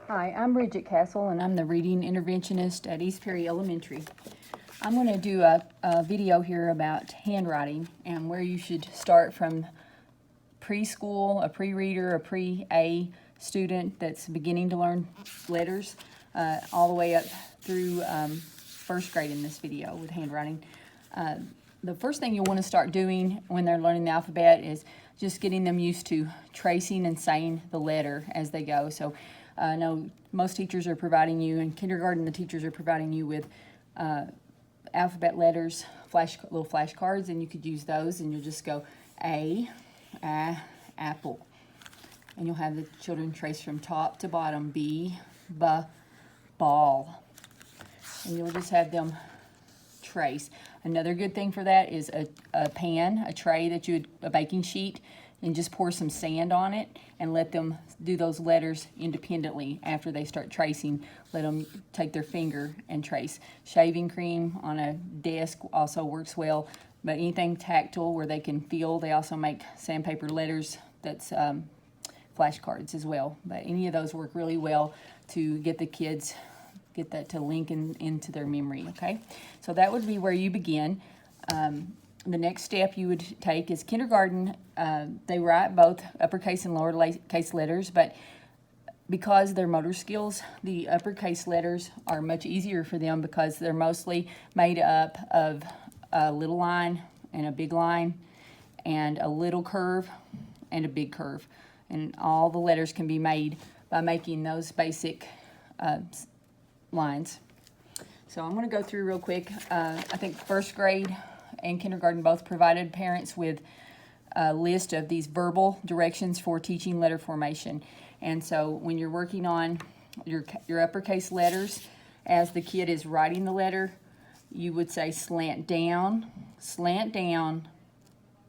Hi, I'm Bridget Castle, and I'm the reading interventionist at East Perry Elementary. I'm going to do a video here about handwriting and where you should start from preschool, a pre-reader, a pre-A student that's beginning to learn letters, all the way up through first grade in this video with handwriting. The first thing you'll want to start doing when they're learning the alphabet is just getting them used to tracing and saying the letter as they go. So I know most teachers are providing you, in kindergarten the teachers are providing you with alphabet letters, little flashcards, and you could use those, and you'll just go A, apple. And you'll have the children trace from top to bottom, B, ball. And you'll just have them trace. Another good thing for that is a pan, a tray a baking sheet, and just pour some sand on it and let them do those letters independently after they start tracing. Let them take their finger and trace. Shaving cream on a desk also works well, but anything tactile where they can feel. They also make sandpaper letters that's flashcards as well. But any of those work really well to get the kids, get that to link into their memory, okay? So that would be where you begin. The next step you would take is kindergarten. They write both uppercase and lowercase letters, but because their motor skills, the uppercase letters are much easier for them because they're mostly made up of a little line and a big line and a little curve and a big curve. And all the letters can be made by making those basic lines. So I'm going to go through real quick. I think first grade and kindergarten both provided parents with a list of these verbal directions for teaching letter formation. And so when you're working on your uppercase letters, as the kid is writing the letter, you would say slant down,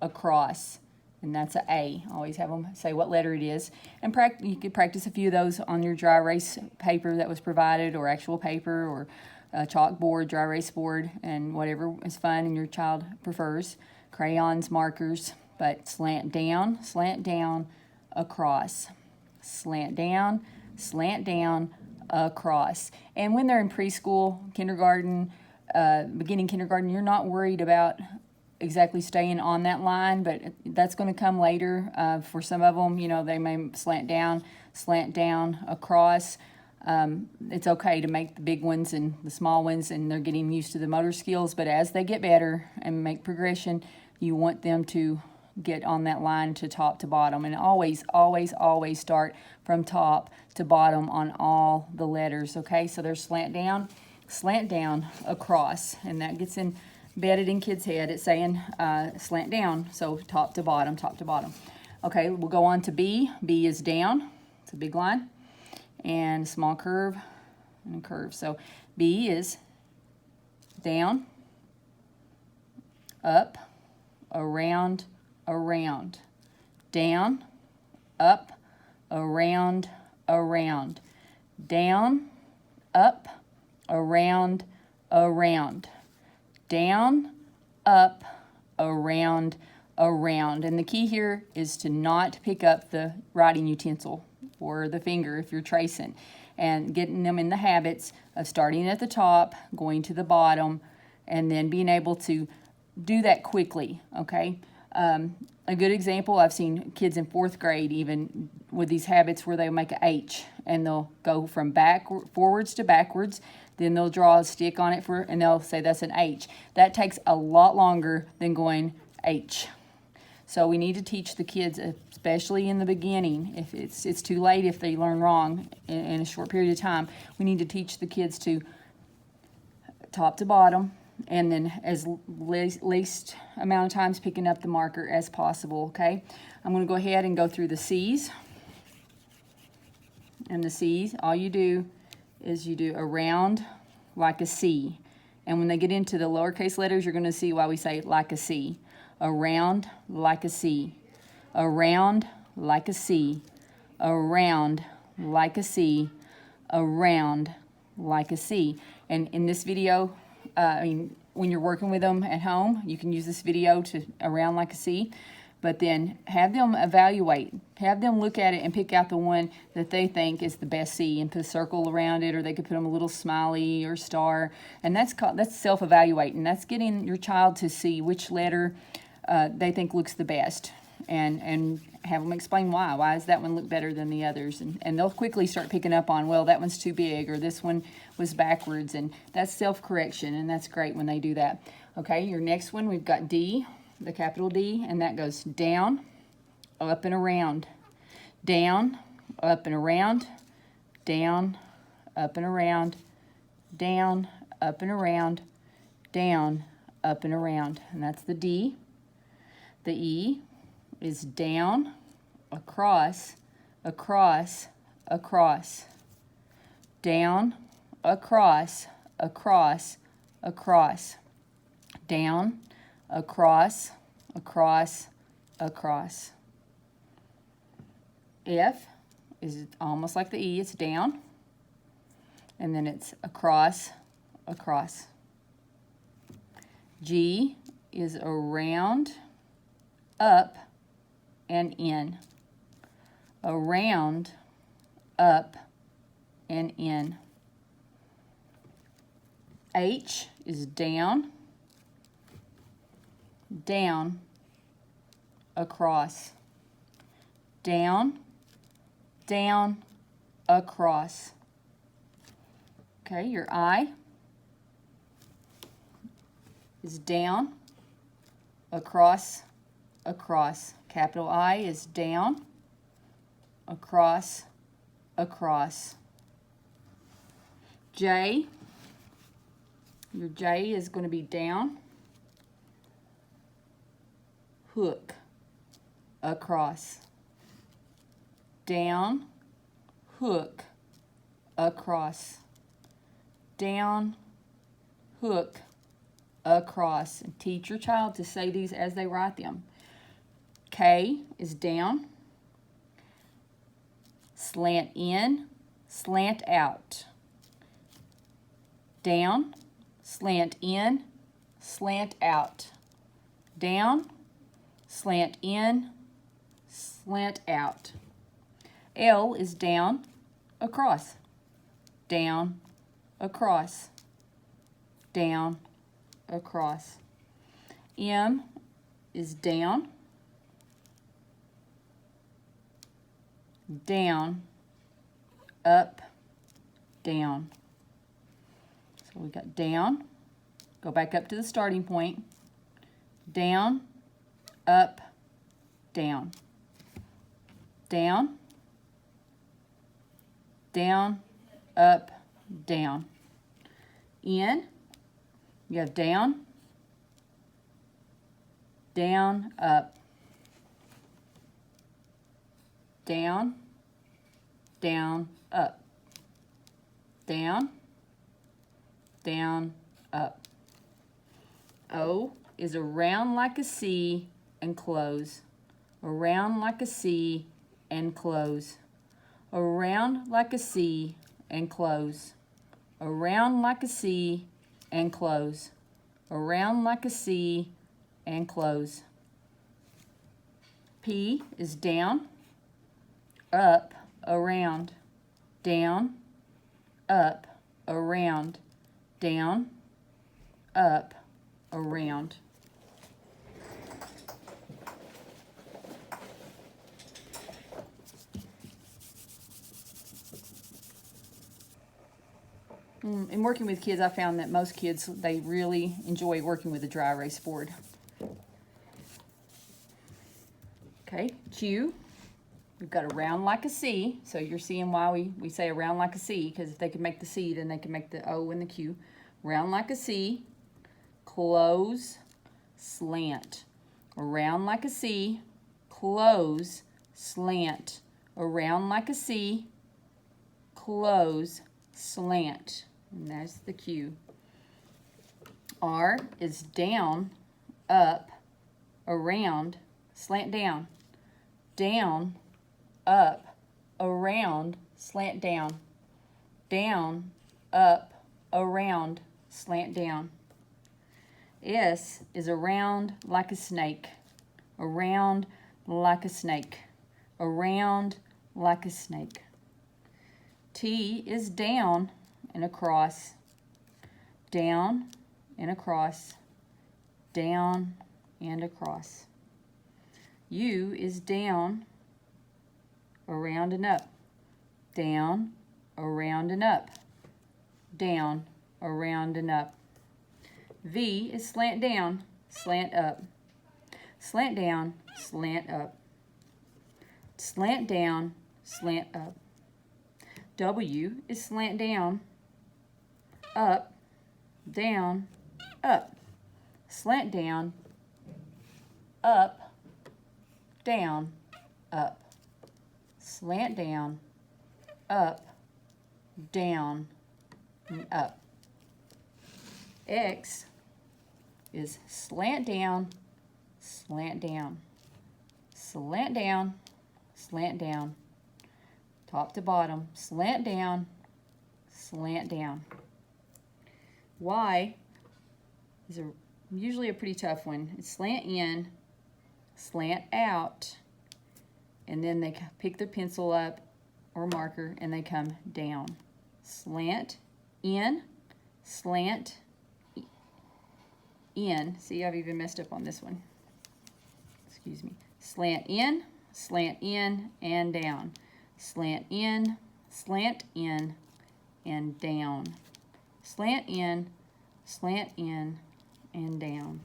across, and that's an A. Always have them say what letter it is. And you could practice a few of those on your dry erase paper that was provided, or actual paper, or chalkboard, dry erase board, and whatever is fun and your child prefers. Crayons, markers, but slant down, across. Slant down, across. And when they're in preschool, kindergarten, beginning kindergarten, you're not worried about exactly staying on that line, but that's going to come later. For some of them, they may slant down, across. It's okay to make the big ones and the small ones, and they're getting used to the motor skills, but as they get better and make progression, you want them to get on that line to top to bottom, and always start from top to bottom on all the letters, okay? So there's slant down, across, and that gets embedded in kids' head. It's saying slant down, so top to bottom. Okay, we'll go on to B. B is down. It's a big line. And a small curve and a curve. So B is down, up, around, down, up, around, down, up, around, down, up, around. And the key here is to not pick up the writing utensil or the finger if you're tracing, and getting them in the habits of starting at the top, going to the bottom, and then being able to do that quickly, okay? A good example, I've seen kids in fourth grade even with these habits where they make an H, and they'll go from forwards to backwards, then they'll draw a stick on it and they'll say that's an H. That takes a lot longer than going H. So we need to teach the kids, especially in the beginning. If it's too late if they learn wrong in a short period of time, we need to teach the kids to top to bottom, and then as least amount of times picking up the marker as possible, okay? I'm going to go ahead and go through the C's. And the C's, all you do is you do around like a C. And when they get into the lowercase letters, you're going to see why we say like a C. Around like a C. Around like a C. Around like a C. Around like a C. And in this video, when you're working with them at home, you can use this video to around like a C. but then have them evaluate. Have them look at it and pick out the one that they think is the best C and put a circle around it, or they could put them a little smiley or star. And that's self-evaluating. That's getting your child to see which letter they think looks the best, and have them explain why. Why does that one look better than the others? And they'll quickly start picking up on, well, that one's too big, or this one was backwards, and that's self-correction, and that's great when they do that. Okay, your next one, we've got D, the capital D, and that goes down, up and around, down, up and around, down, up and around, down, up and around, down, up and around, and that's the D. The E is down, across, across, across, down, across, across, across, down, across, across, across. F is almost like the E, it's down, and then it's across, across. G is around, up, and in. Around, up, and in. H is down, down, across, down, down, across. Okay, your I is down, across, across. Capital I is down, across, across. J, your J is going to be down, hook, across, down, hook, across, down, hook, across. And teach your child to say these as they write them. K is down, slant in, slant out. Down, slant in, slant out. Down, slant in, slant out. L is down, across. Down, across. Down, across. M is down, down, up, down. So we got down, go back up to the starting point, down, up, down, down, down, up, down. In, you have down, down, up, down, down, up, down, down, up. O is around like a C and close, around like a C and close, around like a C and close, around like a C and close, around like a C and close. P is down, up, around, down, up, around, down, up, around. In working with kids, I found that most kids, they really enjoy working with a dry erase board. Okay, Q, we've got around like a C, so you're seeing why we say around like a C, because if they can make the C, then they can make the O and the Q. Round like a C, close, slant. Around like a C, close, slant. Around like a C, close, slant. And that's the Q. R is down, up, around, slant down. Down, up, around, slant down. Down, up, around, slant down. S is around like a snake. Around like a snake. Around like a snake. T is down and across. Down and across. Down and across. U is down, around and up. Down, around and up. Down, around and up. V is slant down, slant up. Slant down, slant up. Slant down, slant up. W is slant down, up, down, up. Slant down, up, down, up. Slant down, up, down, and up. X is slant down, slant down. Slant down, slant down. Top to bottom, slant down, slant down. Y is usually a pretty tough one. It's slant in, slant out, and then they pick their pencil up or marker and they come down. Slant in, slant in. See, I've even messed up on this one. Excuse me. Slant in, and down. Slant in, and down. Slant in, and down.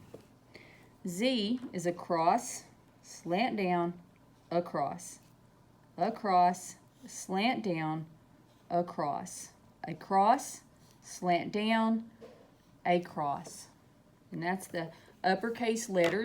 Z is across, slant down, across. Across, slant down, across. Across, slant down, across. And that's the uppercase letters.